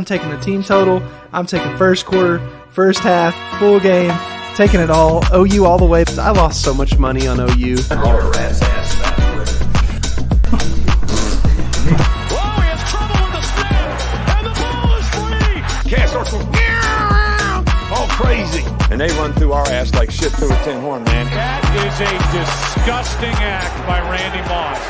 I'm taking the team total. I'm taking first quarter, first half, full game, taking it all. OU all the way. I lost so much money on OU. Whoa, he has trouble with the snap, and the ball is free. Cast all crazy. And they run through our ass like shit through a tin horn, man. That is a disgusting act by Randy Moss.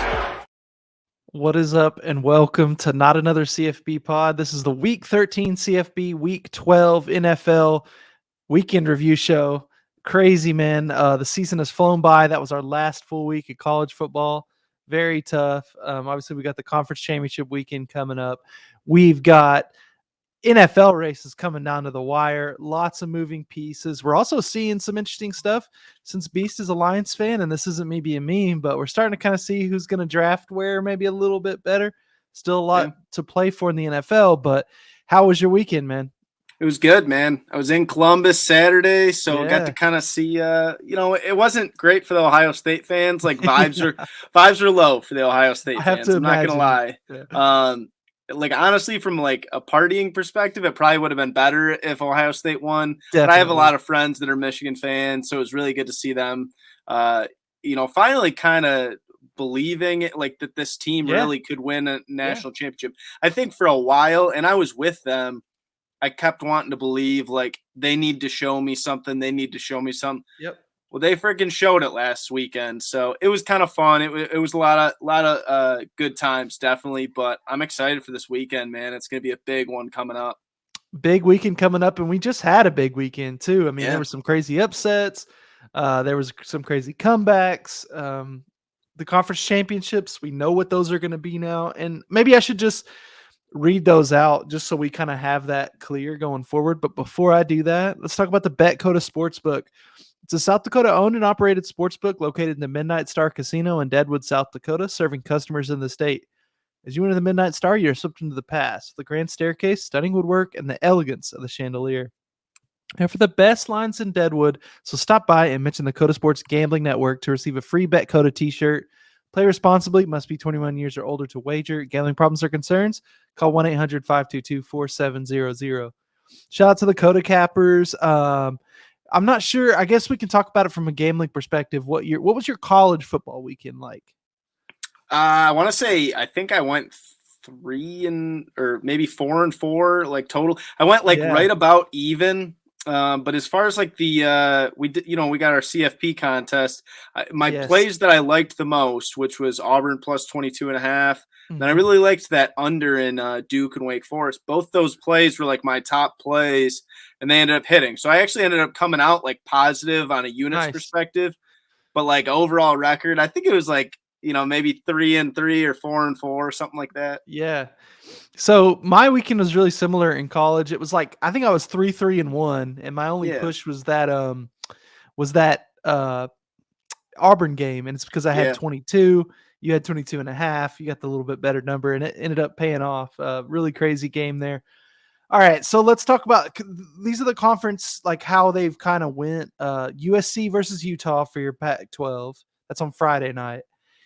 What is up, and welcome to Not Another CFB Pod. This is the Week 13 CFB, Week 12 NFL weekend review show. Crazy, man. The season has flown by. That was our last full week of college football. Very tough. Obviously, we got the conference championship weekend coming up. We've got NFL races coming down to the wire. Lots of moving pieces. We're also seeing some interesting stuff since Beast is a Lions fan, and this isn't me being mean, but we're starting to kind of see who's going to draft where maybe a little bit better. Still a lot to play for in the NFL, but how was your weekend, man? It was good, man. I was in Columbus Saturday, so got to kind of see, it wasn't great for the Ohio State fans. Like vibes were low for the Ohio State fans. I'm not going to lie. Yeah. Honestly, from a partying perspective, it probably would have been better if Ohio State won. Definitely. But I have a lot of friends that are Michigan fans, so it was really good to see them, finally kind of believing it, that this team really could win a national championship. I think for a while, and I was with them, I kept wanting to believe, they need to show me something. They need to show me something. Yep. Well, they freaking showed it last weekend, so it was kind of fun. It was a lot of good times, definitely. But I'm excited for this weekend, man. It's going to be a big one coming up. Big weekend coming up, and we just had a big weekend too. I mean, there were some crazy upsets. There was some crazy comebacks. The conference championships, we know what those are going to be now, and maybe I should just read those out just so we kind of have that clear going forward. But before I do that, let's talk about the BetCoda Sportsbook. It's a South Dakota owned and operated sportsbook located in the Midnight Star Casino in Deadwood, South Dakota, serving customers in the state. As you enter the Midnight Star, you're slipped into the past, the grand staircase, stunning woodwork, and the elegance of the chandelier. And for the best lines in Deadwood, so stop by and mention the Coda Sports Gambling Network to receive a free BetCoda t-shirt. Play responsibly, must be 21 years or older to wager. Gambling problems or concerns? Call 1-800-522-4700. Shout out to the Coda Cappers. I'm not sure. I guess we can talk about it from a gambling perspective. What was your college football weekend like? I want to say I think I went 3 or maybe 4-4 total. I went right about even. But as far as we got our CFP contest, my plays that I liked the most, which was Auburn plus 22.5. Mm-hmm. Then I really liked that under in Duke and Wake Forest. Both those plays were my top plays, and they ended up hitting. So I actually ended up coming out positive on a units perspective, but overall record, I think it was maybe 3-3 or 4-4, something like that. Yeah. So my weekend was really similar in college. It was I think I was 3-3-1, and my only push was that Auburn game, and it's because I had 22. You had 22.5. You got the little bit better number, and it ended up paying off. Really crazy game there. All right, so let's talk about these are the conference how they've kind of went. USC versus Utah for your Pac-12. That's on Friday night.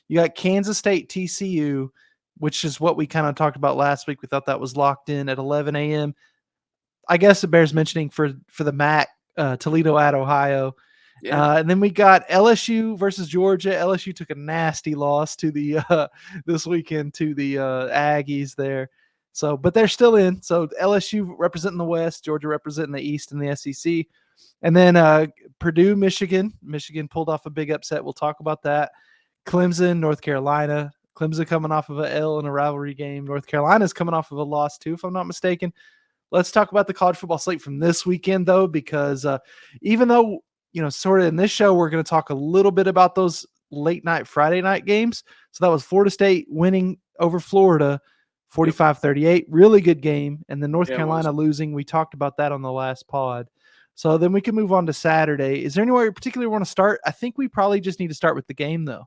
You got Kansas State, TCU, which is what we kind of talked about last week. We thought that was locked in at 11 a.m. I guess it bears mentioning for the MAC, Toledo at Ohio. Yeah. And then we got LSU versus Georgia. LSU took a nasty loss to the this weekend to the Aggies there. So, but they're still in. So LSU representing the West, Georgia representing the East in the SEC. And then Purdue, Michigan. Michigan pulled off a big upset. We'll talk about that. Clemson, North Carolina. Clemson coming off of an L in a rivalry game. North Carolina's coming off of a loss too, if I'm not mistaken. Let's talk about the college football slate from this weekend, though, because even though, sort of in this show, we're going to talk a little bit about those late night Friday night games. So that was Florida State winning over Florida 45-38. Really good game. And then North Carolina losing. We talked about that on the last pod. So then we can move on to Saturday. Is there anywhere you particularly want to start? I think we probably just need to start with the game, though.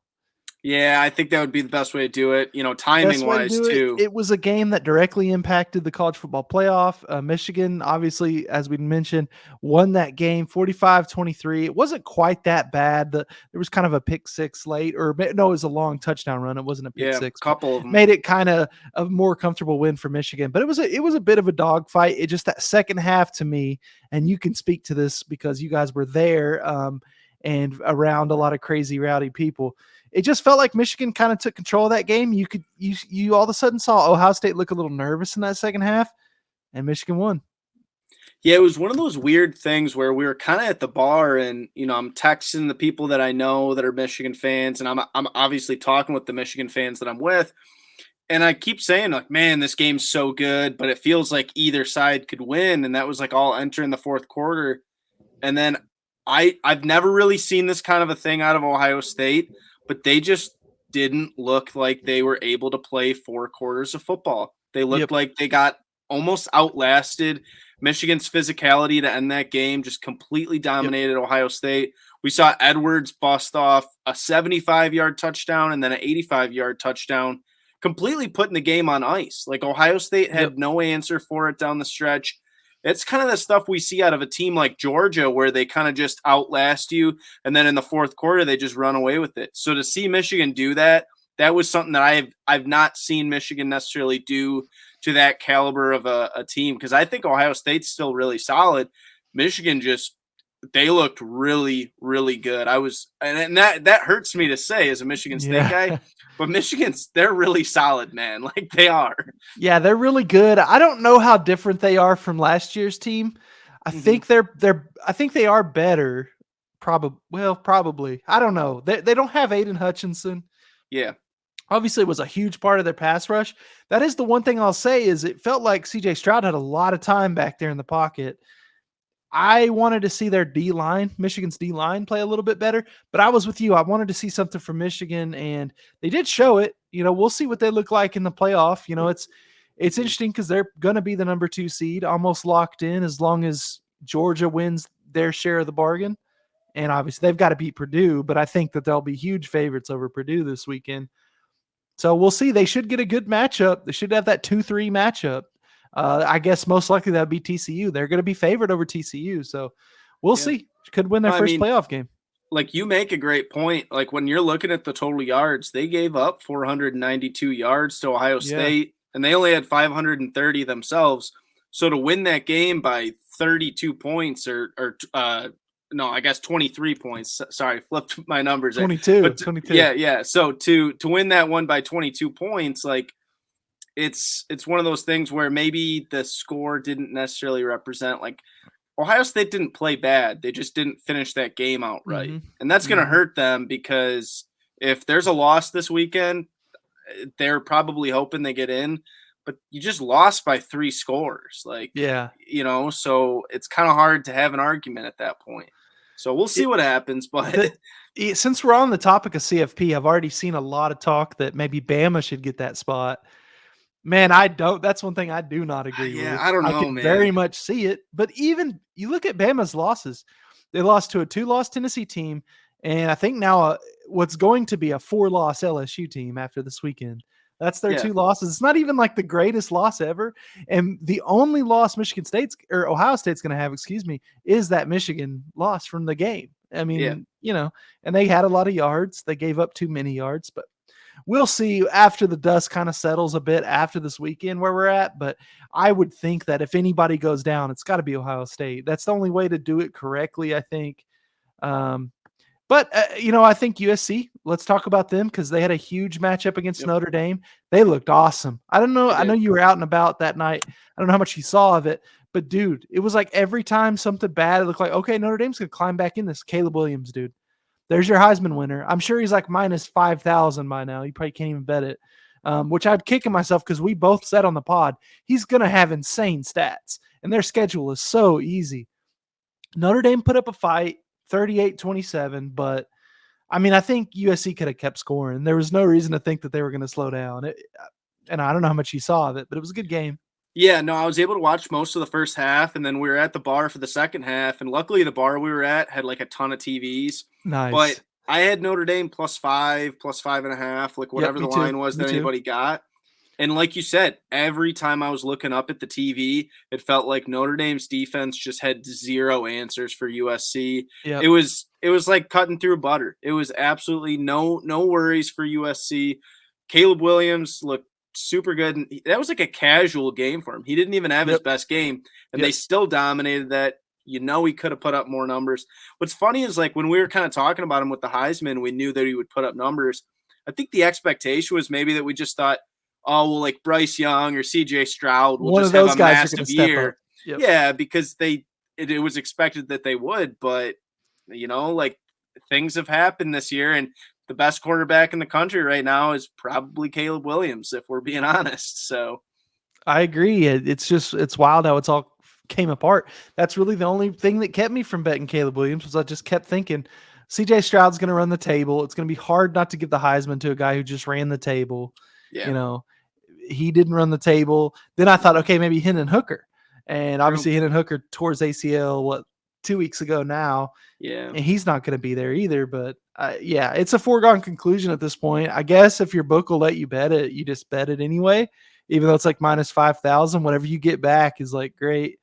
Yeah, I think that would be the best way to do it, Best way to timing-wise do it. too. It was a game that directly impacted the college football playoff. Michigan, obviously, as we mentioned, won that game 45-23. It wasn't quite that bad. There was kind of a pick six late, or no, it was a long touchdown run. It wasn't a pick Yeah, six. couple of them. Made it kind of a more comfortable win for Michigan. But it was a bit of a dogfight. It just that second half to me, and you can speak to this because you guys were there and around a lot of crazy rowdy people. It just felt like Michigan kind of took control of that game. You all of a sudden saw Ohio State look a little nervous in that second half, and Michigan won. Yeah, it was one of those weird things where we were kind of at the bar, and I'm texting the people that I know that are Michigan fans, and I'm obviously talking with the Michigan fans that I'm with, and I keep saying like, man, this game's so good, but it feels like either side could win, and that was like all entering the fourth quarter, and then I've never really seen this kind of a thing out of Ohio State. But they just didn't look like they were able to play 4 quarters of football. They looked like they got almost outlasted. Michigan's physicality to end that game just completely dominated Ohio State. We saw Edwards bust off a 75-yard touchdown and then an 85-yard touchdown, completely putting the game on ice. Like Ohio State had no answer for it down the stretch. It's kind of the stuff we see out of a team like Georgia where they kind of just outlast you, and then in the fourth quarter they just run away with it. So to see Michigan do that, that was something that I've not seen Michigan necessarily do to that caliber of a team, because I think Ohio State's still really solid. Michigan they looked really, really good. And that hurts me to say as a Michigan State guy, but they're really solid, man. Like they are. Yeah, they're really good. I don't know how different they are from last year's team. I think I think they are better. Probably. I don't know. They don't have Aiden Hutchinson. Yeah. Obviously, it was a huge part of their pass rush. That is the one thing I'll say is it felt like CJ Stroud had a lot of time back there in the pocket. I wanted to see their D-line, Michigan's D-line, play a little bit better, but I was with you. I wanted to see something from Michigan, and they did show it. We'll see what they look like in the playoff. It's interesting because they're going to be the number 2 seed, almost locked in as long as Georgia wins their share of the bargain. And obviously, they've got to beat Purdue, but I think that they'll be huge favorites over Purdue this weekend. So we'll see. They should get a good matchup. They should have that 2-3 matchup. I guess most likely that would be TCU. They're going to be favored over TCU. So we'll see. Could win their first playoff game. Like you make a great point. Like when you're looking at the total yards, they gave up 492 yards to Ohio State, and they only had 530 themselves. So to win that game by 32 points no, I guess 23 points. Sorry, flipped my numbers. 22. Yeah. So to win that one by 22 points, like it's one of those things where maybe the score didn't necessarily represent, like Ohio State didn't play bad. They just didn't finish that game out right. Mm-hmm. And that's going to hurt them, because if there's a loss this weekend, they're probably hoping they get in, but you just lost by 3 scores. Like, so it's kind of hard to have an argument at that point. So we'll see what happens. But since we're on the topic of CFP, I've already seen a lot of talk that maybe Bama should get that spot. Man, I don't. That's one thing I do not agree with. I don't know, I can very much see it. But even you look at Bama's losses. They lost to a 2-loss Tennessee team, and I think now what's going to be a 4-loss LSU team after this weekend. That's their 2 losses. It's not even like the greatest loss ever. And the only loss Ohio State's going to have, is that Michigan loss from the game. I mean, and they had a lot of yards. They gave up too many yards, but we'll see after the dust kind of settles a bit after this weekend where we're at. But I would think that if anybody goes down, it's got to be Ohio State. That's the only way to do it correctly, I think. But I think USC, let's talk about them, because they had a huge matchup against Notre Dame. They looked awesome. I don't know. I know you were out and about that night. I don't know how much you saw of it, but dude, it was like every time something bad, it looked like, okay, Notre Dame's going to climb back in this. Caleb Williams, dude. There's your Heisman winner. I'm sure he's like minus 5,000 by now. You probably can't even bet it, which I'd kick in myself because we both said on the pod, he's going to have insane stats, and their schedule is so easy. Notre Dame put up a fight, 38-27, but I mean, I think USC could have kept scoring. There was no reason to think that they were going to slow down. And I don't know how much you saw of it, but it was a good game. Yeah, no, I was able to watch most of the first half, and then we were at the bar for the second half, and luckily the bar we were at had like a ton of TVs. Nice. But I had Notre Dame +5, +5.5, like whatever the line was that anybody got. And like you said, every time I was looking up at the TV, it felt like Notre Dame's defense just had zero answers for USC. Yep. It was like cutting through butter. It was absolutely no worries for USC. Caleb Williams looked super good. And that was like a casual game for him. He didn't even have his best game, and they still dominated that. You know, he could have put up more numbers. What's funny is like when we were kind of talking about him with the Heisman, we knew that he would put up numbers. I think the expectation was maybe that we just thought, oh, well, like Bryce Young or CJ Stroud will just have a massive year. Yep. Yeah, because it was expected that they would, but you know, like things have happened this year, and the best quarterback in the country right now is probably Caleb Williams, if we're being honest. So I agree. It's wild how it's all came apart. That's really the only thing that kept me from betting Caleb Williams was I just kept thinking CJ Stroud's going to run the table. It's going to be hard not to give the Heisman to a guy who just ran the table. Yeah. You know, he didn't run the table. Then I thought, okay, maybe Hendon Hooker. And obviously Hendon Hooker tore his ACL, 2 weeks ago now. Yeah. And he's not going to be there either. But yeah, it's a foregone conclusion at this point. I guess if your book will let you bet it, you just bet it anyway, even though it's like minus 5,000. Whatever you get back is like great.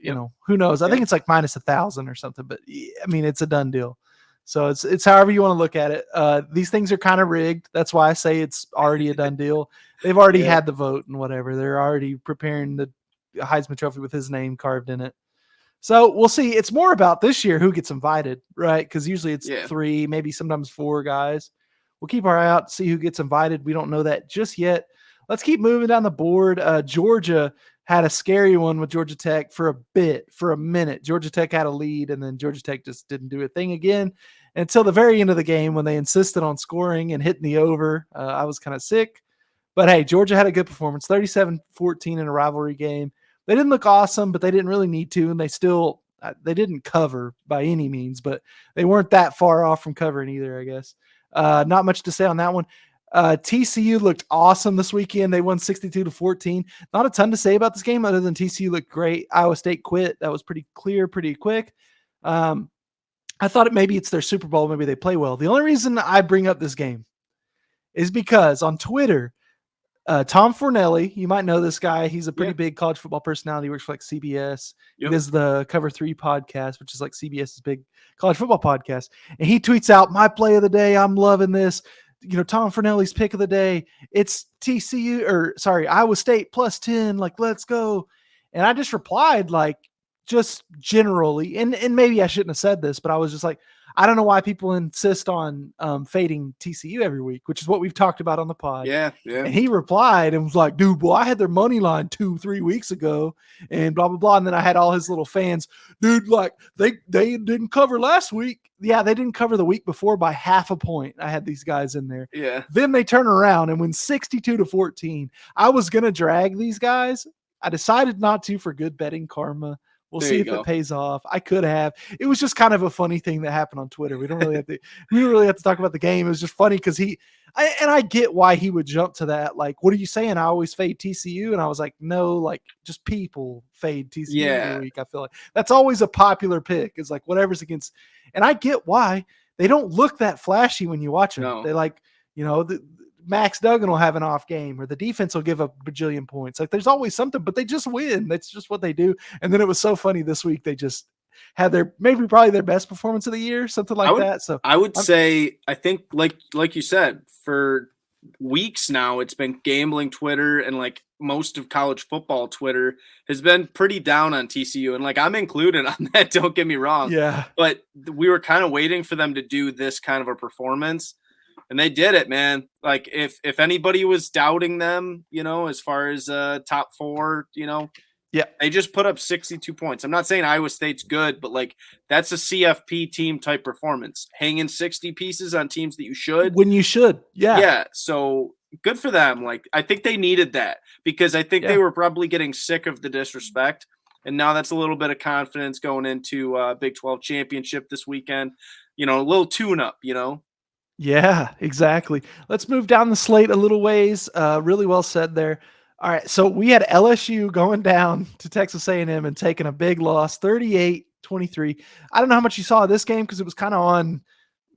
You know, who knows? I think it's like minus 1,000 or something, but I mean, it's a done deal. So it's however you want to look at it. These things are kind of rigged. That's why I say it's already a done deal. They've already had the vote and whatever. They're already preparing the Heisman Trophy with his name carved in it. So we'll see. It's more about this year who gets invited, right? Because usually it's 3, maybe sometimes 4 guys. We'll keep our eye out, see who gets invited. We don't know that just yet. Let's keep moving down the board. Georgia had a scary one with Georgia Tech for a minute. Georgia Tech had a lead, and then Georgia Tech just didn't do a thing again until the very end of the game when they insisted on scoring and hitting the over. I was kind of sick. But, hey, Georgia had a good performance, 37-14 in a rivalry game. They didn't look awesome, but they didn't really need to, and they didn't cover by any means, but they weren't that far off from covering either, I guess. Not much to say on that one. TCU looked awesome this weekend. They won 62-14. Not a ton to say about this game other than TCU looked great. Iowa State quit. That was pretty clear, pretty quick. I thought maybe it's their Super Bowl. Maybe they play well. The only reason I bring up this game is because on Twitter, Tom Fornelli, you might know this guy. He's a pretty big college football personality. He works for like CBS. He does the Cover 3 podcast, which is like CBS's big college football podcast. And he tweets out, my play of the day, I'm loving this. You know, Tom Fornelli's pick of the day, it's Iowa State +10, like, let's go. And I just replied, like, just generally, and maybe I shouldn't have said this, but I was just like, I don't know why people insist on fading TCU every week, which is what we've talked about on the pod. Yeah. And he replied and was like, dude, boy, I had their money line 2-3 weeks ago and blah, blah, blah. And then I had all his little fans, dude, like they didn't cover last week. Yeah, they didn't cover the week before by half a point. I had these guys in there. Yeah. Then they turn around and win 62-14. I was going to drag these guys. I decided not to for good betting karma. We'll see if it pays off. I could have. It was just kind of a funny thing that happened on Twitter. We don't really have to talk about the game. It was just funny because I get why he would jump to that. Like, what are you saying? I always fade TCU. And I was like, no, like just people fade TCU every week. I feel like that's always a popular pick. It's like whatever's against. And I get why they don't look that flashy when you watch them. No. They like, you know, Max Duggan will have an off game or the defense will give a bajillion points. Like there's always something, but they just win. That's just what they do. And then it was so funny this week. They just had probably their best performance of the year, something like that. So I would say, I think like you said, for weeks now, it's been gambling Twitter and like most of college football Twitter has been pretty down on TCU. And like, I'm included on that. Don't get me wrong. Yeah. But we were kind of waiting for them to do this kind of a performance. And they did it, man. Like if anybody was doubting them, you know, as far as top 4, you know, they just put up 62 points. I'm not saying Iowa State's good, but like that's a CFP team type performance. Hanging 60 pieces on teams that you should. When you should. Yeah. Yeah. So good for them. Like I think they needed that because I think they were probably getting sick of the disrespect. And now that's a little bit of confidence going into Big 12 championship this weekend. You know, a little tune-up, you know. Yeah, exactly. Let's move down the slate a little ways. Really well said there. All right, so we had LSU going down to Texas A&M and taking a big loss, 38-23. I don't know how much you saw of this game because it was kind of on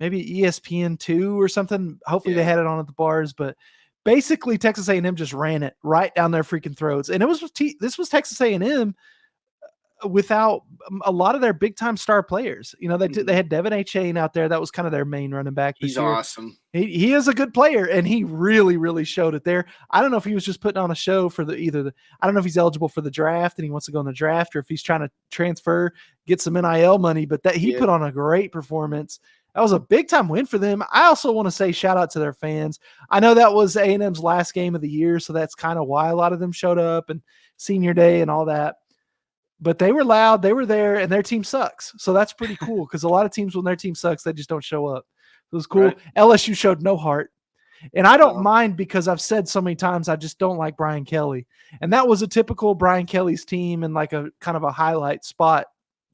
maybe ESPN2 or something. Hopefully they Yeah. had it on at the bars, but basically Texas A&M just ran it right down their freaking throats. And this was Texas A&M without a lot of their big time star players. They had Devin A. Chain out there. That was kind of their main running back this He's year. awesome. He is a good player, and he really, really showed it there. I don't know if he was just putting on a show for I don't know if he's eligible for the draft and he wants to go in the draft, or if he's trying to transfer, get some NIL money, but that he put on a great performance. That was a big time win for them. I also want to say shout out to their fans. I know that was A&M's last game of the year, so that's kind of why a lot of them showed up and senior day and all that. But they were loud, they were there, and their team sucks. So that's pretty cool, because a lot of teams, when their team sucks, they just don't show up. It was cool. Right. LSU showed no heart. And I don't mind, because I've said so many times I just don't like Brian Kelly. And that was a typical Brian Kelly's team and like a kind of a highlight spot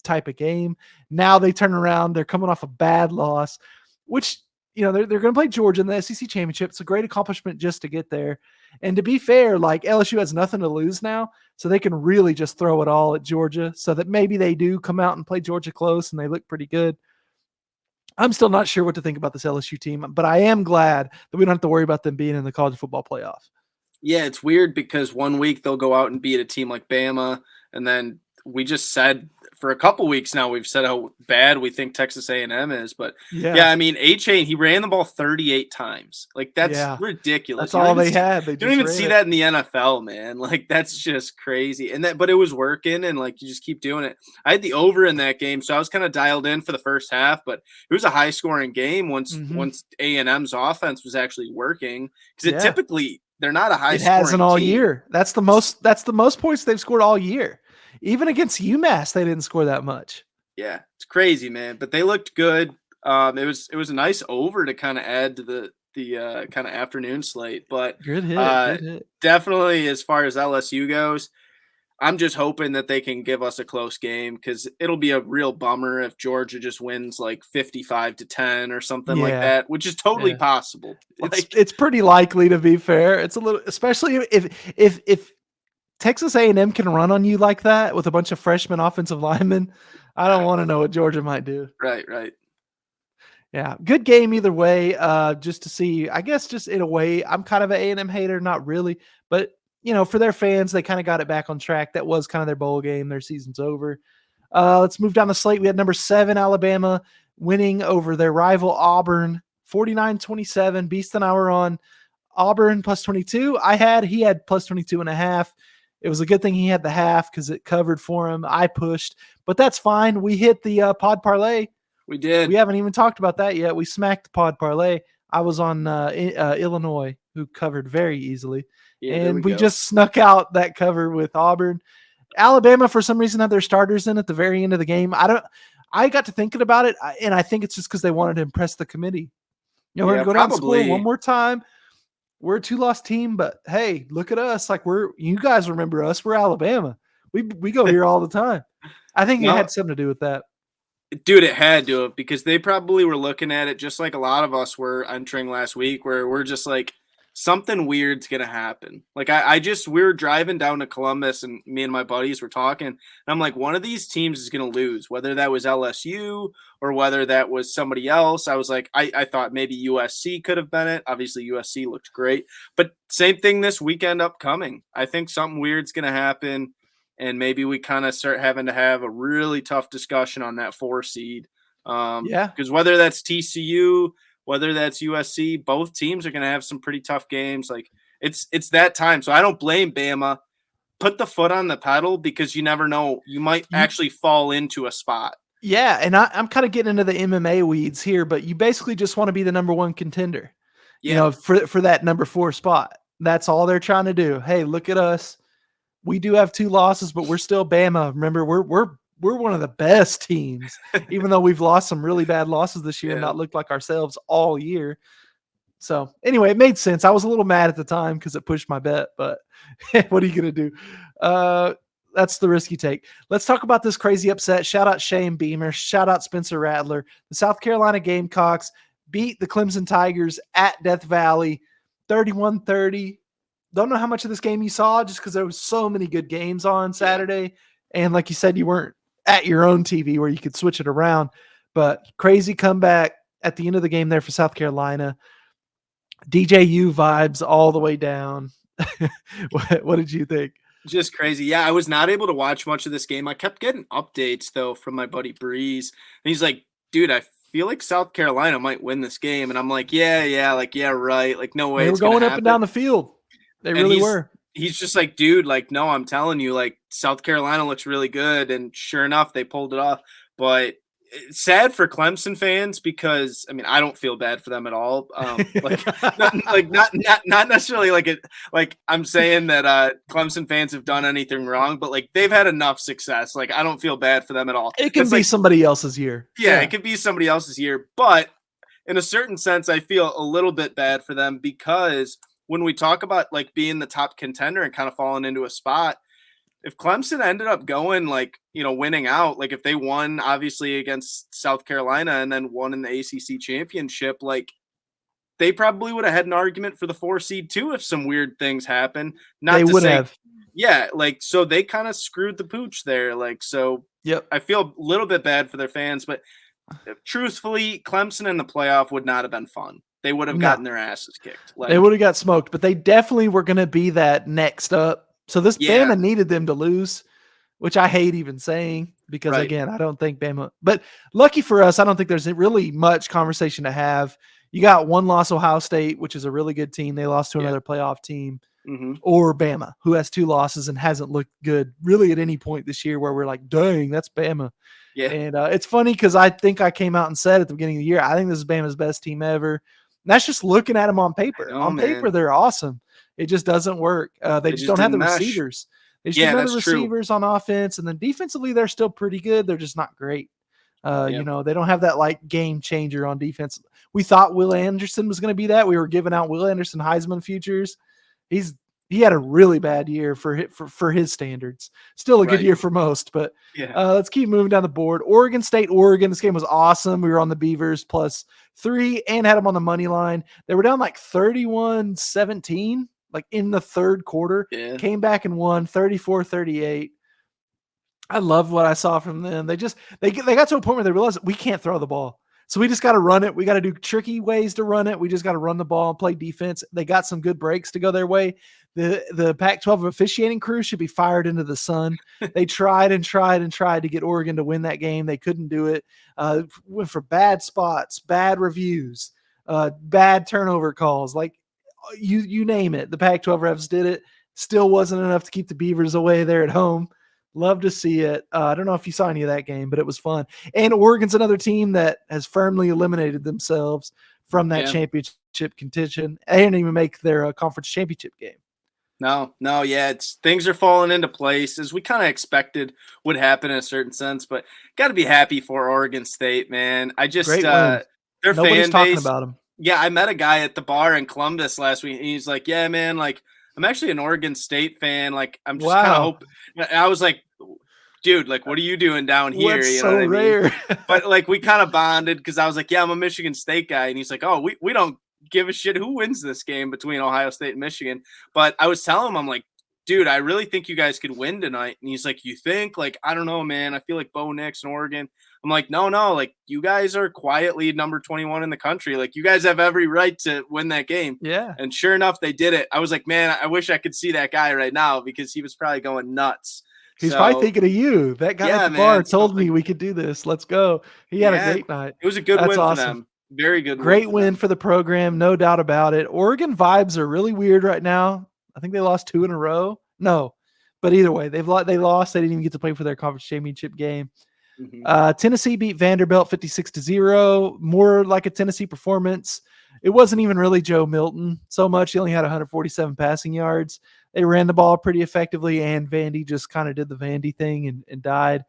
type of game. Now they turn around, they're coming off a bad loss, which, they're going to play Georgia in the SEC Championship. It's a great accomplishment just to get there. And to be fair, like, LSU has nothing to lose now, so they can really just throw it all at Georgia, so that maybe they do come out and play Georgia close and they look pretty good. I'm still not sure what to think about this LSU team, but I am glad that we don't have to worry about them being in the college football playoff. Yeah, it's weird because one week they'll go out and beat a team like Bama, and then we just said for a couple weeks now, we've said how bad we think Texas A&M is. But I mean, A-Chain, he ran the ball 38 times. Like, that's ridiculous. That's all they had. You don't even see that in the NFL, man. Like, that's just crazy. But it was working, and like, you just keep doing it. I had the over in that game, so I was kind of dialed in for the first half, but it was a high scoring game once A&M's offense was actually working, because typically they're not a high scoring team. It hasn't all year. That's the most points they've scored all year. Even against UMass, they didn't score that much. Yeah, it's crazy, man. But they looked good. It was a nice over to kind of add to the kind of afternoon slate. But good hit. Definitely, as far as LSU goes, I'm just hoping that they can give us a close game, because it'll be a real bummer if Georgia just wins like 55-10 or something like that, which is totally possible. It's pretty likely, to be fair. It's a little, especially if Texas A&M can run on you like that with a bunch of freshman offensive linemen. I don't want to know what Georgia might do. Right. Yeah, good game either way. Just to see, I guess, just in a way, I'm kind of an A&M hater, not really, but for their fans, they kind of got it back on track. That was kind of their bowl game. Their season's over. Let's move down the slate. We had number 7 Alabama winning over their rival Auburn, 49-27. Beast and I were on Auburn plus 22. He had plus 22.5. It was a good thing he had the half, because it covered for him. I pushed, but that's fine. We hit the pod parlay. We did. We haven't even talked about that yet. We smacked the pod parlay. I was on Illinois, who covered very easily. Yeah, and we just snuck out that cover with Auburn. Alabama, for some reason, had their starters in at the very end of the game. I got to thinking about it, and I think it's just because they wanted to impress the committee. We're going to go down and score one more time. We're a 2-loss team, but hey, look at us. Like, you guys remember us. We're Alabama. We go here all the time. I think it had something to do with that. Dude, it had to have, because they probably were looking at it just like a lot of us were entering last week, where we're just like, something weird's going to happen. Like, we were driving down to Columbus, and me and my buddies were talking, and I'm like, one of these teams is going to lose, whether that was LSU or whether that was somebody else. I was like, I thought maybe USC could have been it. Obviously, USC looked great, but same thing this weekend upcoming. I think something weird's going to happen, and maybe we kind of start having to have a really tough discussion on that 4 seed. Because whether that's TCU, whether that's USC, both teams are going to have some pretty tough games. Like, it's that time. So I don't blame Bama. Put the foot on the pedal, because you never know. You might actually fall into a spot. Yeah, and I'm kind of getting into the MMA weeds here, but you basically just want to be the number 1 contender. For that number 4 spot. That's all they're trying to do. Hey, look at us. We do have 2 losses, but we're still Bama. Remember, we're one of the best teams, even though we've lost some really bad losses this year and not looked like ourselves all year. So anyway, it made sense. I was a little mad at the time because it pushed my bet, but what are you going to do? That's the risk you take. Let's talk about this crazy upset. Shout out Shane Beamer. Shout out Spencer Rattler. The South Carolina Gamecocks beat the Clemson Tigers at Death Valley, 31-30. Don't know how much of this game you saw, just because there was so many good games on Saturday. And like you said, you weren't at your own TV where you could switch it around, but crazy comeback. at the end of the game there for South Carolina. DJU vibes all the way down. What did you think? Just crazy. Yeah, I was not able to watch much of this game. I kept getting updates, though, from my buddy Breeze. And he's like, dude, I feel like South Carolina might win this game. And I'm like, yeah, right. Like, no way. They were going up and down the field. They really were. He's just like, dude, like, no, I'm telling you, like, South Carolina looks really good. And sure enough, they pulled it off. But it's sad for Clemson fans because, I mean, I don't feel bad for them at all. Not necessarily like I'm saying that Clemson fans have done anything wrong, but like they've had enough success. Like I don't feel bad for them at all. It could be somebody else's year. Yeah, it could be somebody else's year. But in a certain sense, I feel a little bit bad for them because when we talk about like being the top contender and kind of falling into a spot, if Clemson ended up going like, winning out, like if they won obviously against South Carolina and then won in the ACC championship, like they probably would have had an argument for the 4 seed too if some weird things happen. They would have. Yeah, like so they kind of screwed the pooch there. Like so, yep. I feel a little bit bad for their fans, but truthfully, Clemson in the playoff would not have been fun. They would have gotten their asses kicked. They would have got smoked, but they definitely were going to be that next up. So this Bama needed them to lose, which I hate even saying because, again, I don't think Bama – but lucky for us, I don't think there's really much conversation to have. You got one loss, Ohio State, which is a really good team. They lost to another playoff team. Mm-hmm. Or Bama, who has 2 losses and hasn't looked good really at any point this year where we're like, dang, that's Bama. Yeah. And it's funny because I think I came out and said at the beginning of the year, I think this is Bama's best team ever. And that's just looking at them on paper. On paper, they're awesome. It just doesn't work. They just don't have the receivers. They just don't have the receivers on offense. And then defensively, they're still pretty good. They're just not great. They don't have that like game changer on defense. We thought Will Anderson was going to be that. We were giving out Will Anderson Heisman futures. He had a really bad year for his standards. Still a good year for most, but let's keep moving down the board. Oregon State, Oregon. This game was awesome. We were on the Beavers +3 and had them on the money line. They were down like 31-17, like in the third quarter. Yeah. Came back and won 34-38. I love what I saw from them. They got to a point where they realized we can't throw the ball. So we just got to run it. We got to do tricky ways to run it. We just got to run the ball and play defense. They got some good breaks to go their way. The Pac-12 officiating crew should be fired into the sun. They tried to get Oregon to win that game. They couldn't do it. Went for bad spots, bad reviews, bad turnover calls. Like you name it. The Pac-12 refs did it. Still wasn't enough to keep the Beavers away there at home. Love to see it. I don't know if you saw any of that game, but it was fun. And Oregon's another team that has firmly eliminated themselves from that championship contention. They didn't even make their conference championship game. No, things are falling into place as we kind of expected would happen in a certain sense, but got to be happy for Oregon State, man. I just their Nobody's fan talking base. About them. Yeah, I met a guy at the bar in Columbus last week, and he's like, "Yeah, man, like I'm actually an Oregon State fan. Like I'm just kind of hoping." I was like, "Dude, like what are you doing down here?" What's you know what rare. I mean? But like we kind of bonded because I was like, "Yeah, I'm a Michigan State guy," and he's like, "Oh, we don't give a shit who wins this game between Ohio State and Michigan." But I was telling him, I'm like, dude, I really think you guys could win tonight. And he's like, you think? Like, I don't know, man. I feel like Bo Nix and Oregon. I'm like, no. Like, you guys are quietly number 21 in the country. Like, you guys have every right to win that game. Yeah. And sure enough, they did it. I was like, man, I wish I could see that guy right now because he was probably going nuts. He's probably thinking of you. That guy at the bar told me we could do this. Let's go. He had a great night. It was a good win for them. Very good. Great win for the program. No doubt about it. Oregon vibes are really weird right now. I think they lost 2 in a row. No, but either way, they lost. They didn't even get to play for their conference championship game. Mm-hmm. Tennessee beat Vanderbilt 56-0. More like a Tennessee performance. It wasn't even really Joe Milton so much. He only had 147 passing yards. They ran the ball pretty effectively, and Vandy just kind of did the Vandy thing and died.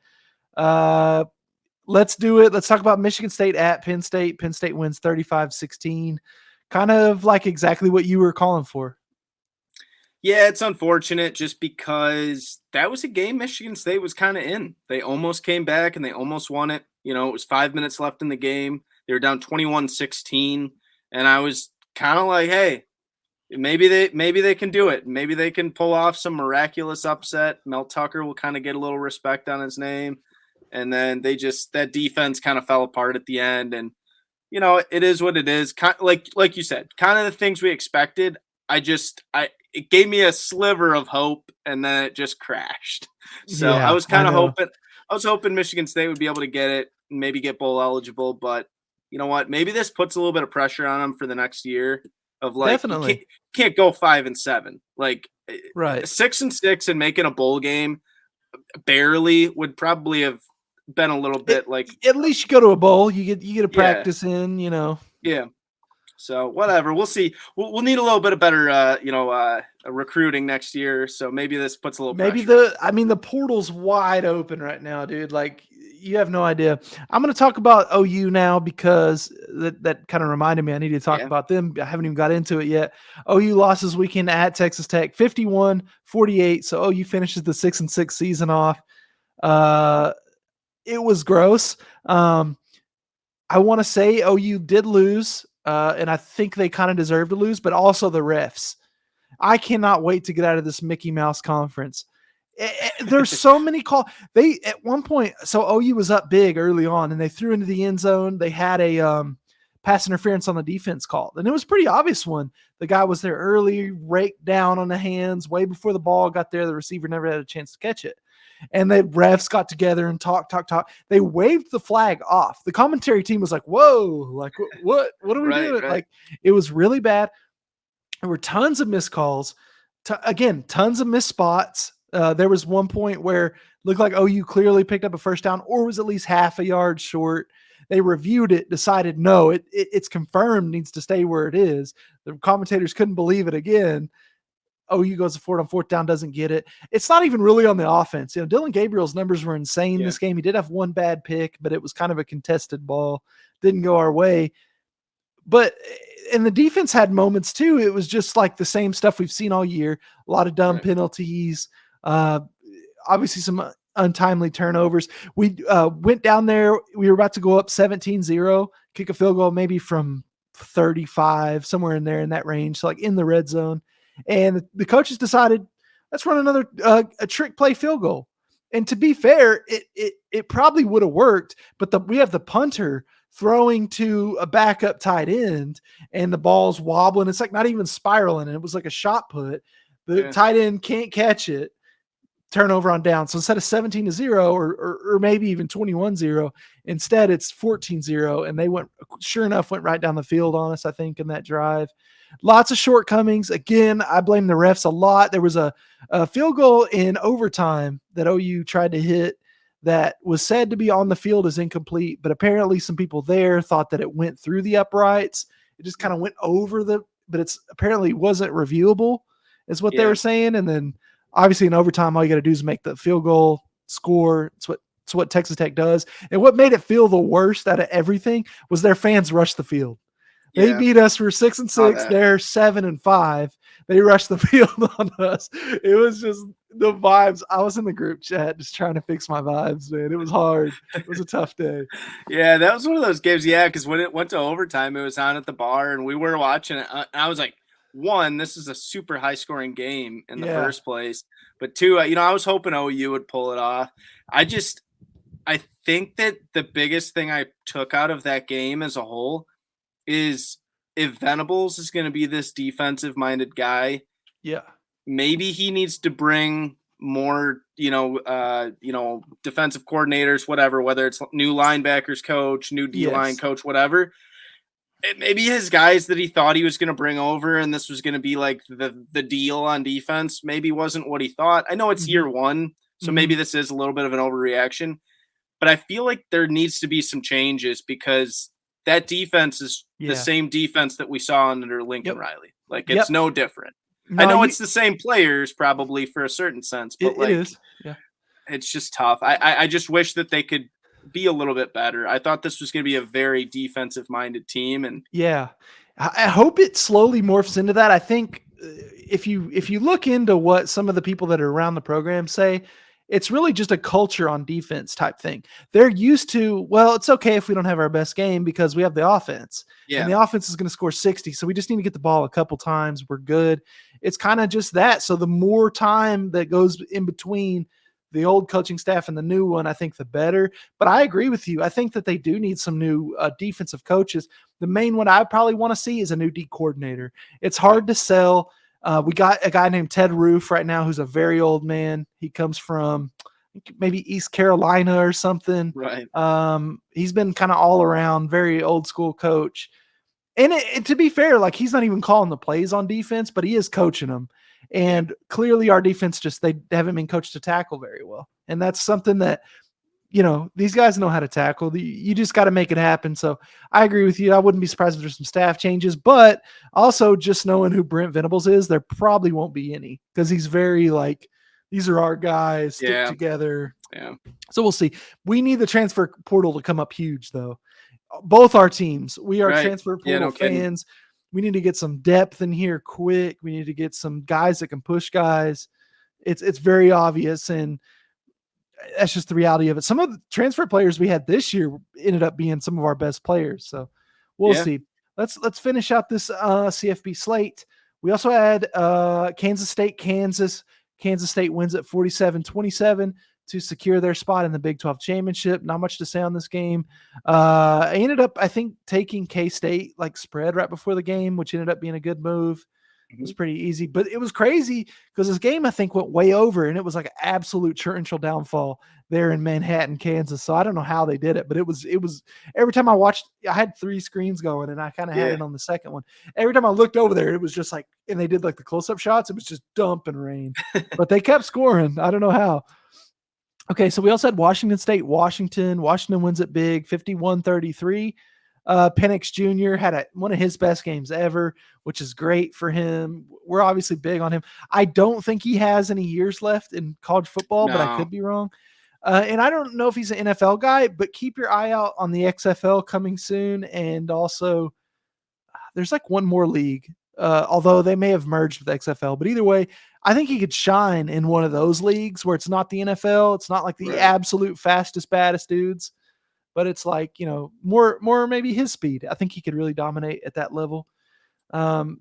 Let's do it. Let's talk about Michigan State at Penn State. Penn State wins 35-16. Kind of like exactly what you were calling for. Yeah, it's unfortunate just because that was a game Michigan State was kind of in. They almost came back and they almost won it. You know, it was 5 minutes left in the game. They were down 21-16. And I was kind of like, hey, maybe they can do it. Maybe they can pull off some miraculous upset. Mel Tucker will kind of get a little respect on his name. And then that defense kind of fell apart at the end. And it is what it is. Like you said, kind of the things we expected. It gave me a sliver of hope, and then it just crashed. So Yeah, I was kind of hoping Michigan State would be able to get it and maybe get bowl eligible. But you know what? Maybe this puts a little bit of pressure on them for the next year. Of like, definitely. you can't go 5-7. Like, right, 6-6 and making a bowl game barely would probably have been a little bit at least you go to a bowl. You get a practice in. Yeah. So whatever, we'll see. We'll need a little bit of better, recruiting next year. So maybe this puts a little pressure. The portal's wide open right now, dude. Like, you have no idea. I'm going to talk about OU now because that kind of reminded me I needed to talk about them. I haven't even got into it yet. OU lost this weekend at Texas Tech, 51-48. So OU finishes the 6-6 season off. It was gross. I want to say OU did lose, and I think they kind of deserved to lose, but also the refs. I cannot wait to get out of this Mickey Mouse conference. There's so many calls. They at one point, so OU was up big early on, and they threw into the end zone. They had a pass interference on the defense called, and it was a pretty obvious one. The guy was there early, raked down on the hands way before the ball got there. The receiver never had a chance to catch it. And the refs got together and talk. They waved the flag off. The commentary team was like, whoa, like, what are we doing? Like, it was really bad. There were tons of missed calls. Tons of missed spots. There was one point where it looked like OU clearly picked up a first down or was at least half a yard short. They reviewed it, decided, no, it's confirmed, needs to stay where it is. The commentators couldn't believe it again. OU goes for it on fourth down, doesn't get it. It's not even really on the offense. Dylan Gabriel's numbers were insane this game. He did have one bad pick, but it was kind of a contested ball. Didn't go our way. And the defense had moments too. It was just like the same stuff we've seen all year. A lot of dumb penalties. Obviously some untimely turnovers. We went down there. We were about to go up 17-0, kick a field goal maybe from 35, somewhere in there in that range, so like in the red zone. And the coaches decided, let's run another a trick play field goal. And to be fair, it probably would have worked, but we have the punter throwing to a backup tight end, and the ball's wobbling. It's like not even spiraling, and it was like a shot put. The tight end can't catch it. Turnover on down. So instead of 17-0 or maybe even 21-0, instead it's 14-0, and they went right down the field on us, I think, in that drive. Lots of shortcomings. Again, I blame the refs a lot. There was a field goal in overtime that OU tried to hit that was said to be on the field as incomplete, but apparently some people there thought that it went through the uprights. It just kind of went over but it's apparently wasn't reviewable, is what they were saying. And then obviously in overtime, all you got to do is make the field goal, score. It's what Texas Tech does. And what made it feel the worst out of everything was their fans rushed the field. They beat us for 6-6. They're 7-5. They rushed the field on us. It was just the vibes. I was in the group chat just trying to fix my vibes, man. It was hard. It was a tough day. Yeah, that was one of those games. Yeah, because when it went to overtime, it was on at the bar, and we were watching it. And I was like, one, this is a super high-scoring game in the first place. But two, I was hoping OU would pull it off. I think that the biggest thing I took out of that game as a whole is if Venables is going to be this defensive-minded guy, maybe he needs to bring more, defensive coordinators, whether it's new linebackers coach, new D-line coach, whatever. Maybe his guys that he thought he was going to bring over and this was going to be like the deal on defense maybe wasn't what he thought. I know it's year one, so maybe this is a little bit of an overreaction, but I feel like there needs to be some changes because that defense is the same defense that we saw under Lincoln Riley. Like, it's no different. No, I know it's the same players probably for a certain sense, but it is. Yeah. It's just tough. I just wish that they could be a little bit better. I thought this was going to be a very defensive-minded team, and I hope it slowly morphs into that. I think if you look into what some of the people that are around the program say, it's really just a culture on defense type thing. They're used to, well, it's okay if we don't have our best game because we have the offense. Yeah. And the offense is going to score 60. So we just need to get the ball a couple times. We're good. It's kind of just that. So the more time that goes in between the old coaching staff and the new one, I think the better. But I agree with you. I think that they do need some new defensive coaches. The main one I probably want to see is a new D coordinator. It's hard to sell. We got a guy named Ted Roof right now who's a very old man. He comes from maybe East Carolina or something. Right. He's been kind of all around, very old school coach. And to be fair, like he's not even calling the plays on defense, but he is coaching them. And clearly our defense they haven't been coached to tackle very well. And that's something that, these guys know how to tackle. You just got to make it happen. So I agree with you. I wouldn't be surprised if there's some staff changes, but also just knowing who Brent Venables is, there probably won't be any because he's very like, these are our guys, stick together. Yeah. So we'll see. We need the transfer portal to come up huge though. Both our teams, we are transfer portal fans. We need to get some depth in here quick. We need to get some guys that can push guys. It's very obvious, and that's just the reality of it. Some of the transfer players we had this year ended up being some of our best players. So we'll see. Let's finish out this CFB slate. We also had Kansas State, Kansas. Kansas State wins at 47-27 to secure their spot in the Big 12 championship. Not much to say on this game. I ended up, I think, taking K-State like spread right before the game, which ended up being a good move. It was pretty easy, but it was crazy because this game, I think, went way over, and it was like an absolute torrential downfall there in Manhattan, Kansas. So I don't know how they did it, but it was every time I watched, I had 3 screens going, and I kind of had it on the second one. Every time I looked over there, it was just like, and they did like the close-up shots, it was just dumping rain, but they kept scoring. I don't know how. Okay, so we also had Washington State, Washington. Washington wins it big, 51-33. Penix Jr. had one of his best games ever, which is great for him. We're obviously big on him. I don't think he has any years left in college football, but I could be wrong. And I don't know if he's an NFL guy, but keep your eye out on the XFL coming soon. And also, there's like one more league, although they may have merged with XFL. But either way, I think he could shine in one of those leagues where it's not the NFL. It's not like the absolute fastest, baddest dudes. But it's like, more maybe his speed. I think he could really dominate at that level. He'll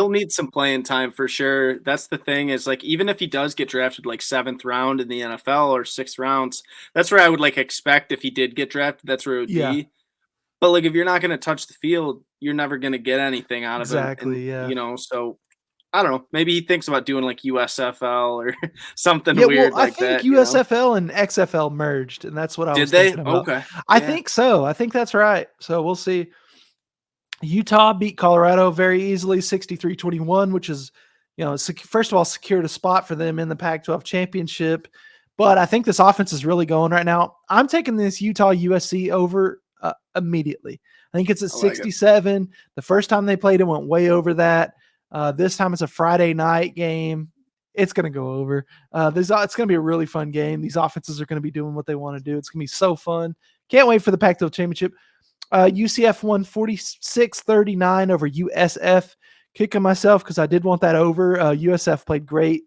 need some playing time for sure. That's the thing is like, even if he does get drafted like 7th round in the NFL or 6th rounds, that's where I would like expect if he did get drafted, that's where it would be. But like, if you're not going to touch the field, you're never going to get anything out of it. Exactly. So I don't know. Maybe he thinks about doing like USFL or something weird like that. I think USFL and XFL merged, and that's what I was thinking about. Okay. I think so. I think that's right. So we'll see. Utah beat Colorado very easily, 63-21, which is, first of all, secured a spot for them in the Pac-12 championship. But I think this offense is really going right now. I'm taking this Utah USC over immediately. I think it's at 67. The first time they played, it went way over that. This time it's a Friday night game. It's going to go over. It's going to be a really fun game. These offenses are going to be doing what they want to do. It's going to be so fun. Can't wait for the Pac-12 championship. UCF won 46-39 over USF. Kicking myself because I did want that over. USF played great.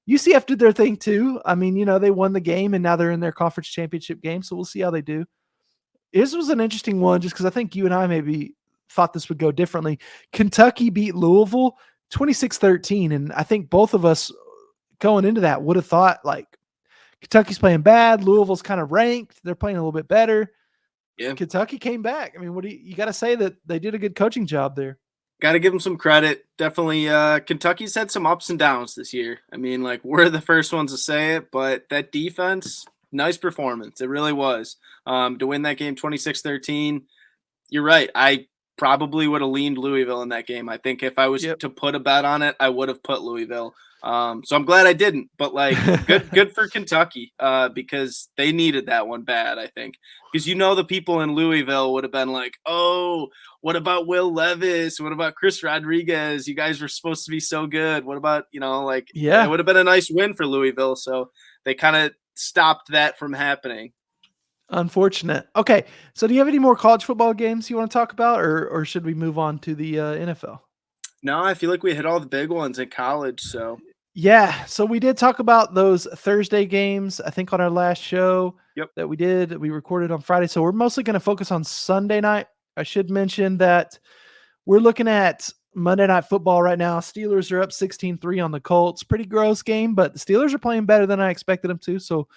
UCF did their thing too. I mean, they won the game, and now they're in their conference championship game, so we'll see how they do. This was an interesting one just because I think you and I maybe thought this would go differently. Kentucky beat Louisville 26-13, and I think both of us going into that would have thought like Kentucky's playing bad, Louisville's kind of ranked, they're playing a little bit better. Yeah, Kentucky came back. I mean, what do you got to say that they did a good coaching job there? Got to give them some credit. Definitely, Kentucky's had some ups and downs this year. I mean, like, we're the first ones to say it, but that defense, nice performance. It really was. To win that game 26-13, you're right. I probably would have leaned Louisville in that game. I think if I was to put a bet on it, I would have put Louisville. So I'm glad I didn't. But, like, good for Kentucky because they needed that one bad, I think. Because the people in Louisville would have been like, oh, what about Will Levis? What about Chris Rodriguez? You guys were supposed to be so good. What about, it would have been a nice win for Louisville. So they kind of stopped that from happening. Unfortunate. Okay, so do you have any more college football games you want to talk about, or should we move on to the NFL? No, I feel like we hit all the big ones in college. So yeah, so we did talk about those Thursday games, I think, on our last show that we did. We recorded on Friday, so we're mostly going to focus on Sunday night. I should mention that we're looking at Monday Night Football right now. Steelers are up 16-3 on the Colts. Pretty gross game, but the Steelers are playing better than I expected them to. So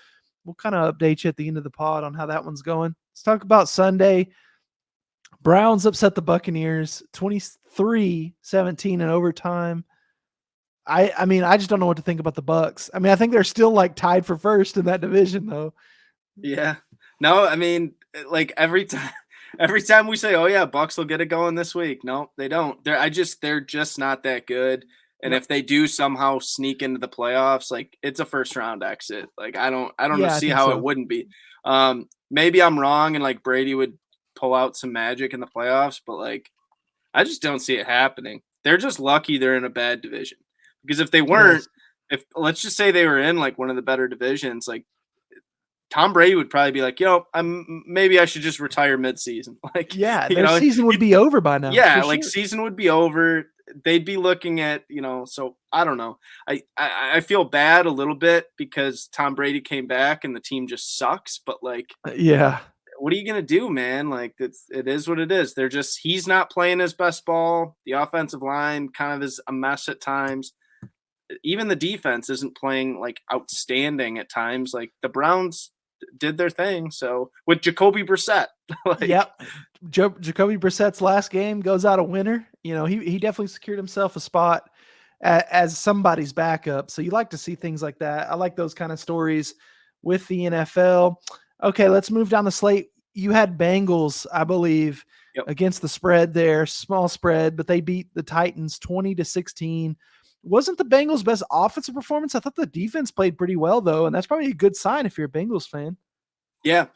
we'll kind of update you at the end of the pod on how that one's going. Let's talk about Sunday. Browns upset the Buccaneers 23-17 in overtime. I mean, I just don't know what to think about the Bucs. I mean, I think they're still like tied for first in that division, though. Yeah. No, I mean, like every time we say, "Oh yeah, Bucs will get it going this week," no, they don't. They're just not that good. And if they do somehow sneak into the playoffs, like it's a first round exit. Like I don't see how it wouldn't be. Maybe I'm wrong, and like Brady would pull out some magic in the playoffs, but like I just don't see it happening. They're just lucky they're in a bad division. Because if they weren't, if let's just say they were in like one of the better divisions, like Tom Brady would probably be like, maybe I should just retire midseason. Like, their season would be over by now. Yeah, like season would be over. They'd be looking at, so I don't know. I feel bad a little bit because Tom Brady came back and the team just sucks. But like, what are you gonna do, man? Like it is what it is. He's not playing his best ball. The offensive line kind of is a mess at times. Even the defense isn't playing like outstanding at times. Like the Browns did their thing. So with Jacoby Brissett, Jacoby Brissett's last game goes out a winner. He definitely secured himself a spot as somebody's backup. So you like to see things like that. I like those kind of stories with the NFL. Okay, let's move down the slate. You had Bengals, I believe, against the spread there, small spread, but they beat the Titans 20-16. Wasn't the Bengals' best offensive performance? I thought the defense played pretty well, though, and that's probably a good sign if you're a Bengals fan. Yeah,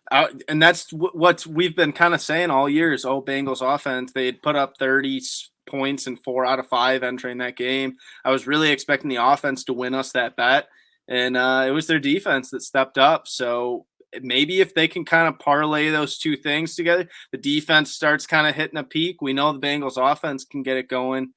and that's what we've been kind of saying all year is, Bengals offense. They had put up 30 points in 4 out of 5 entering that game. I was really expecting the offense to win us that bet, and it was their defense that stepped up. So maybe if they can kind of parlay those two things together, the defense starts kind of hitting a peak. We know the Bengals offense can get it going.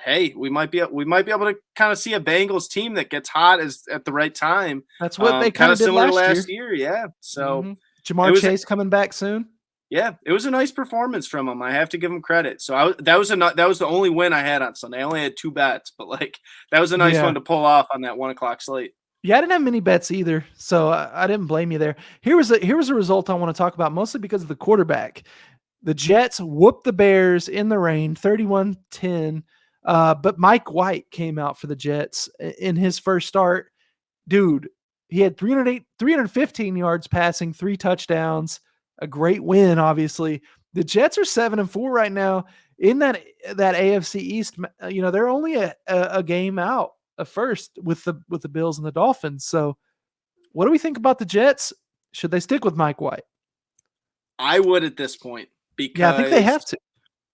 Hey, we might be able to kind of see a Bengals team that gets hot at the right time. That's what they kind of did similar last year. Yeah. So Jamar Chase coming back soon. Yeah, it was a nice performance from him. I have to give him credit. So that was the only win I had on Sunday. I only had 2 bets, but like that was a nice one to pull off on that 1:00 slate. Yeah, I didn't have many bets either, so I didn't blame you there. Here was a result I want to talk about, mostly because of the quarterback. The Jets whooped the Bears in the rain, 31-10. But Mike White came out for the Jets in his first start. Dude, he had 315 yards passing, 3 touchdowns, a great win, obviously. The Jets are 7-4 right now in that AFC East. They're only a game out of first with the Bills and the Dolphins. So what do we think about the Jets? Should they stick with Mike White? I would at this point, because I think they have to.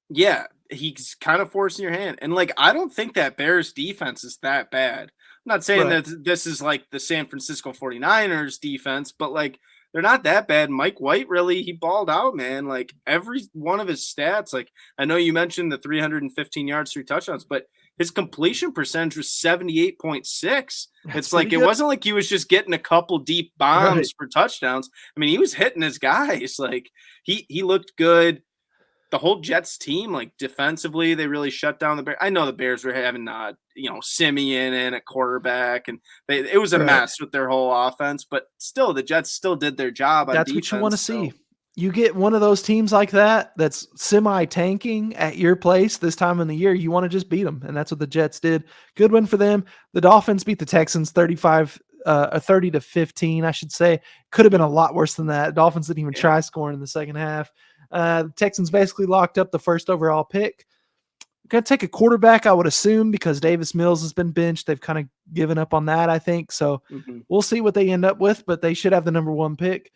Yeah, he's kind of forcing your hand. And like, I don't think that Bears defense is that bad. I'm not saying that this is like the San Francisco 49ers defense, but like they're not that bad. Mike White he balled out, man. Like every one of his stats, like I know you mentioned the 315 yards, 3 touchdowns, but his completion percentage was 78.6. It's like it wasn't like he was just getting a couple deep bombs for touchdowns. I mean, he was hitting his guys. Like he looked good. The whole Jets team, like defensively, they really shut down the Bears. I know the Bears were having, Simeon in at quarterback, and it was a mess with their whole offense. But still, the Jets still did their job. That's what you want to see. You get one of those teams like that's semi-tanking at your place this time of the year. You want to just beat them, and that's what the Jets did. Good win for them. The Dolphins beat the Texans 30-15, I should say. Could have been a lot worse than that. Dolphins didn't even try scoring in the second half. The Texans basically locked up the first overall pick. Going to take a quarterback, I would assume, because Davis Mills has been benched. They've kind of given up on that, I think. So we'll see what they end up with, but they should have the number 1 pick.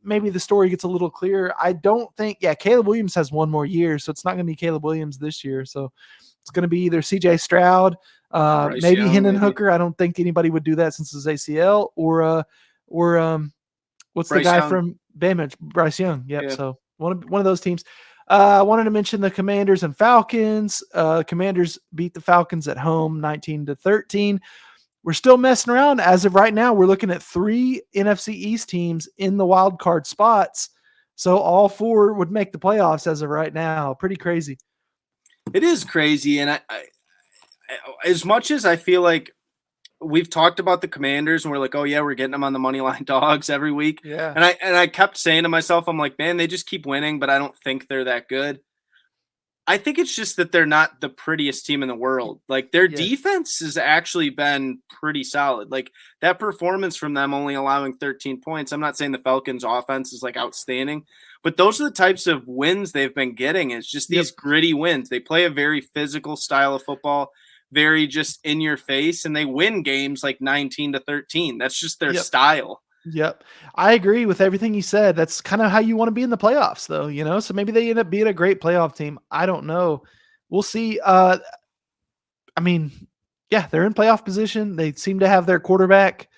Maybe the story gets a little clearer. I don't think, Caleb Williams has 1 more year, so it's not going to be Caleb Williams this year. So it's going to be either CJ Stroud, maybe Hendon Hooker. I don't think anybody would do that since his ACL, or what's Bryce the guy Young from Bama? Bryce Young. Yep. Yeah. So one of those teams. I wanted to mention the Commanders and Falcons. Commanders beat the Falcons at home 19-13. We're still messing around. As of right now, we're looking at 3 NFC East teams in the wild card spots. So all 4 would make the playoffs as of right now. Pretty crazy. It is crazy, and I as much as I feel like we've talked about the Commanders and we're like, oh yeah, we're getting them on the money line dogs every week. Yeah. And I kept saying to myself, I'm like, man, they just keep winning, but I don't think they're that good. I think it's just that they're not the prettiest team in the world. Like their defense has actually been pretty solid. Like that performance from them only allowing 13 points. I'm not saying the Falcons offense is like outstanding, but those are the types of wins they've been getting. It's just these gritty wins. They play a very physical style of football, very just in your face, and they win games like 19-13. That's just their style. Yep. I agree with everything you said. That's kind of how you want to be in the playoffs though, you know? So maybe they end up being a great playoff team. I don't know. We'll see. I mean, yeah, they're in playoff position. They seem to have their quarterback.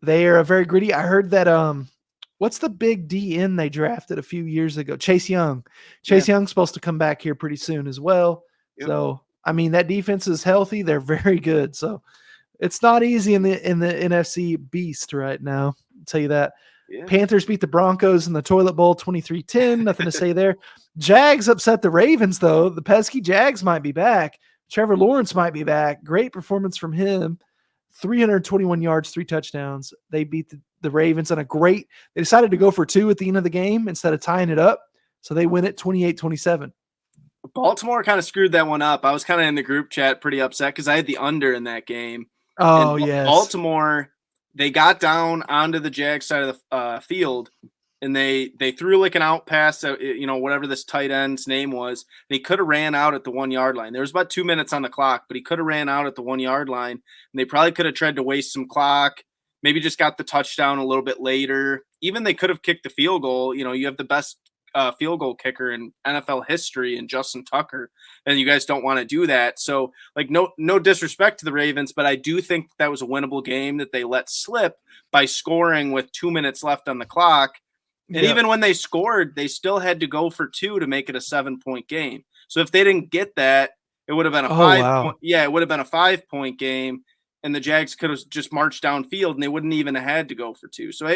They are very gritty. I heard that what's the big DN they drafted a few years ago? Chase Young. Chase Young's supposed to come back here pretty soon as well. Yep. So, I mean, that defense is healthy. They're very good. So, it's not easy in the NFC Beast right now. I'll tell you that. Yeah. Panthers beat the Broncos in the Toilet Bowl 23-10. Nothing to say there. Jags upset the Ravens, though. The pesky Jags might be back. Trevor Lawrence might be back. Great performance from him. 321 yards, 3 touchdowns. They beat the Ravens on a great – they decided to go for 2 at the end of the game instead of tying it up. So they win it 28-27. Baltimore kind of screwed that one up. I was kind of in the group chat pretty upset because I had the under in that game. Oh, yes. Baltimore, they got down onto the Jag side of the field, and they threw like an out pass, whatever this tight end's name was. And he could have ran out at the 1 yard line. There was about 2 minutes on the clock, but he could have ran out at the 1 yard line. And they probably could have tried to waste some clock, maybe just got the touchdown a little bit later. Even they could have kicked the field goal. You know, you have the best field goal kicker in NFL history and Justin Tucker, and you guys don't want to do that. So like no disrespect to the Ravens, but I do think that was a winnable game that they let slip by scoring with 2 minutes left on the clock. And even when they scored, they still had to go for 2 to make it a 7-point game. So if they didn't get that, it would have been it would have been a 5-point game. And the Jags could have just marched downfield and they wouldn't even have had to go for 2. So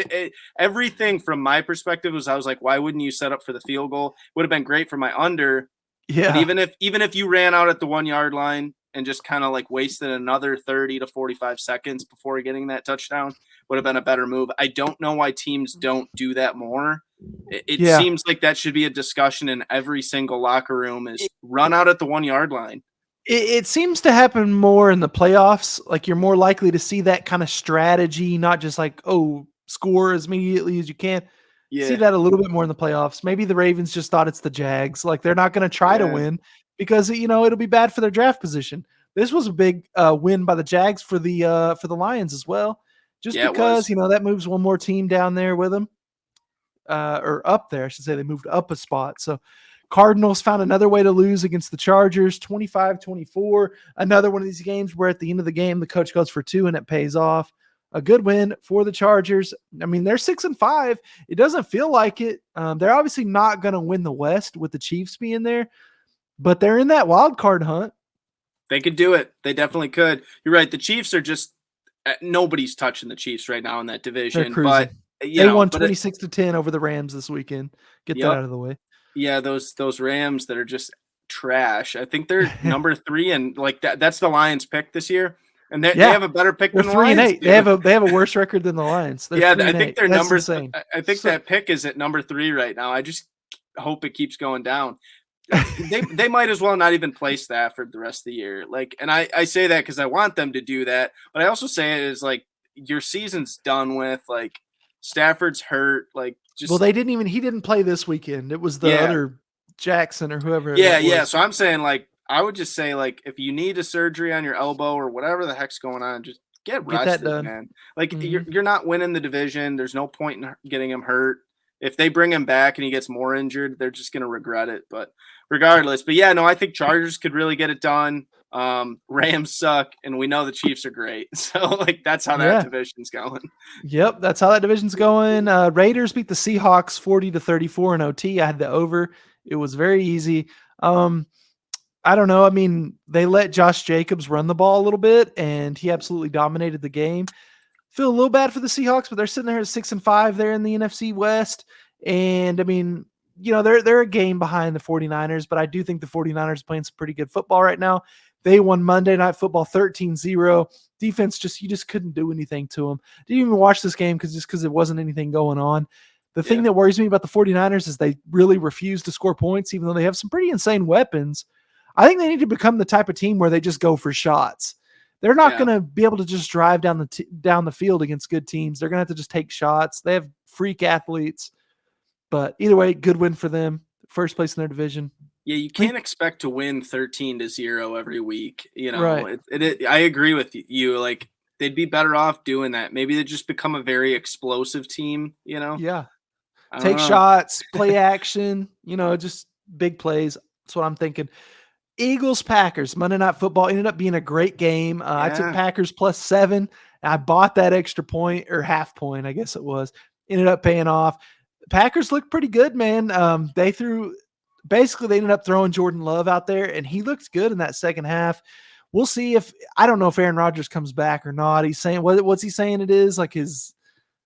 everything from my perspective was, I was like, why wouldn't you set up for the field goal? Would have been great for my under. Yeah. But even if you ran out at the 1 yard line and just kind of like wasted another 30 to 45 seconds before getting that touchdown, would have been a better move. I don't know why teams don't do that more. It seems like that should be a discussion in every single locker room is run out at the 1 yard line. It seems to happen more in the playoffs. Like you're more likely to see that kind of strategy, not just like, score as immediately as you can. Yeah. See that a little bit more in the playoffs. Maybe the Ravens just thought it's the Jags. Like they're not going to try to win because, it'll be bad for their draft position. This was a big win by the Jags for the Lions as well. Just because, that moves one more team down there with them. Or up there, I should say. They moved up a spot. So Cardinals found another way to lose against the Chargers, 25-24. Another one of these games where at the end of the game, the coach goes for 2 and it pays off. A good win for the Chargers. I mean, they're 6-5. It doesn't feel like it. They're obviously not going to win the West with the Chiefs being there, but they're in that wild card hunt. They could do it. They definitely could. You're right. The Chiefs are just nobody's touching the Chiefs right now in that division. But they won 26-10 over the Rams this weekend. Get that out of the way. Yeah, those Rams that are just trash. I think they're number 3, and like that's the Lions' pick this year. And they have a better pick than the Lions. 3-8. They have a worse record than the Lions. I think their numbers. I think that pick is at number 3 right now. I just hope it keeps going down. they might as well not even play Stafford the rest of the year. Like, and I say that because I want them to do that, but I also say it is like your season's done with. Like Stafford's hurt. Like. He didn't play this weekend. It was the other Jackson or whoever. Yeah. So I'm saying like, I would just say like, if you need a surgery on your elbow or whatever the heck's going on, just get rested, that done. Man. Like you're not winning the division. There's no point in getting him hurt. If they bring him back and he gets more injured, they're just going to regret it. But regardless, I think Chargers could really get it done. Rams suck, and we know the Chiefs are great. So, like, that's how that division's going. Yep, that's how that division's going. Raiders beat the Seahawks 40-34 in OT. I had the over. It was very easy. I don't know. I mean, they let Josh Jacobs run the ball a little bit, and he absolutely dominated the game. Feel a little bad for the Seahawks, but they're sitting there at 6-5 there in the NFC West. And, I mean, they're a game behind the 49ers, but I do think the 49ers playing some pretty good football right now. They won Monday Night Football 13-0. Defense you just couldn't do anything to them. Didn't even watch this game because it wasn't anything going on. The thing that worries me about the 49ers is they really refuse to score points, even though they have some pretty insane weapons. I think they need to become the type of team where they just go for shots. They're not going to be able to just drive down the field against good teams. They're going to have to just take shots. They have freak athletes. But either way, good win for them. First place in their division. Yeah, you can't expect to win 13-0 every week. Right. I agree with you. Like, they'd be better off doing that. Maybe they just become a very explosive team, Yeah. Take shots, play action, just big plays. That's what I'm thinking. Eagles-Packers, Monday Night Football ended up being a great game. I took Packers +7. And I bought that extra point or half point, I guess it was. Ended up paying off. Packers looked pretty good, man. They ended up throwing Jordan Love out there, and he looked good in that second half. We'll see I don't know if Aaron Rodgers comes back or not. He's saying, what's he saying it is? Like his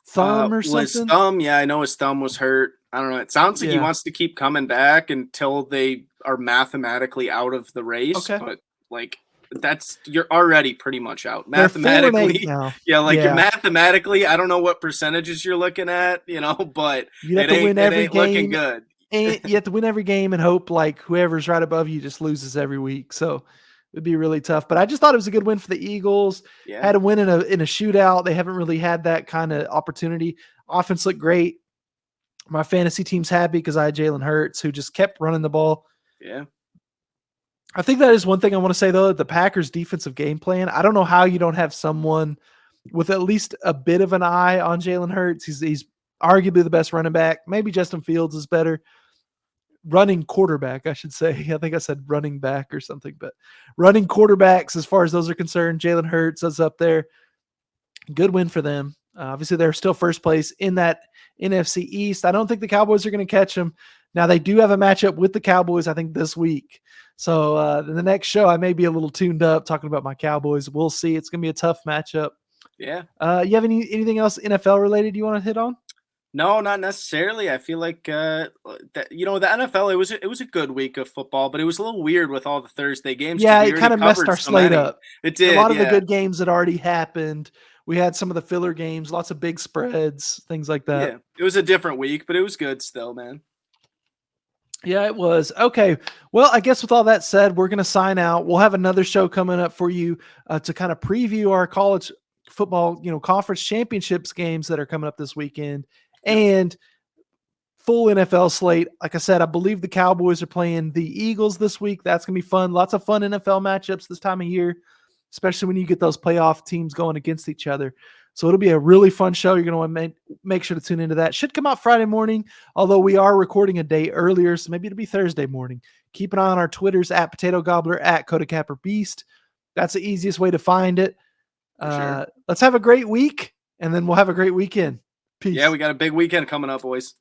thumb or something? His thumb, I know his thumb was hurt. I don't know. It sounds like he wants to keep coming back until they are mathematically out of the race. Okay. But you're already pretty much out mathematically. You're mathematically. I don't know what percentages you're looking at, but you have to win every game. Looking good. And you have to win every game and hope like whoever's right above you just loses every week. So it'd be really tough. But I just thought it was a good win for the Eagles. Yeah. Had a win in a shootout. They haven't really had that kind of opportunity. Offense looked great. My fantasy team's happy because I had Jalen Hurts, who just kept running the ball. Yeah. I think that is one thing I want to say, though, the Packers' defensive game plan. I don't know how you don't have someone with at least a bit of an eye on Jalen Hurts. He's arguably the best running back. Maybe Justin Fields is better. Running quarterback, I should say. I think I said running back or something, but running quarterbacks, as far as those are concerned, Jalen Hurts is up there. Good win for them. Obviously, they're still first place in that NFC East. I don't think the Cowboys are going to catch them. Now, they do have a matchup with the Cowboys, I think, this week. So in the next show, I may be a little tuned up talking about my Cowboys. We'll see. It's going to be a tough matchup. Yeah. You have anything else NFL related you want to hit on? No, not necessarily. I feel like the NFL, it was a good week of football, but it was a little weird with all the Thursday games. Yeah, it kind of messed our slate up. It did. A lot of the good games that already happened. We had some of the filler games, lots of big spreads, things like that. Yeah, it was a different week, but it was good still, man. Yeah, it was. Okay. Well, I guess with all that said, we're going to sign out. We'll have another show coming up for you to kind of preview our college football, conference championships games that are coming up this weekend and full NFL slate. Like I said, I believe the Cowboys are playing the Eagles this week. That's going to be fun. Lots of fun NFL matchups this time of year, especially when you get those playoff teams going against each other. So it'll be a really fun show. You're going to want to make sure to tune into that. Should come out Friday morning, although we are recording a day earlier, so maybe it'll be Thursday morning. Keep an eye on our Twitters at Potato Gobbler, at Coda Capper Beast. That's the easiest way to find it. Sure. Let's have a great week, and then we'll have a great weekend. Peace. Yeah, we got a big weekend coming up, boys.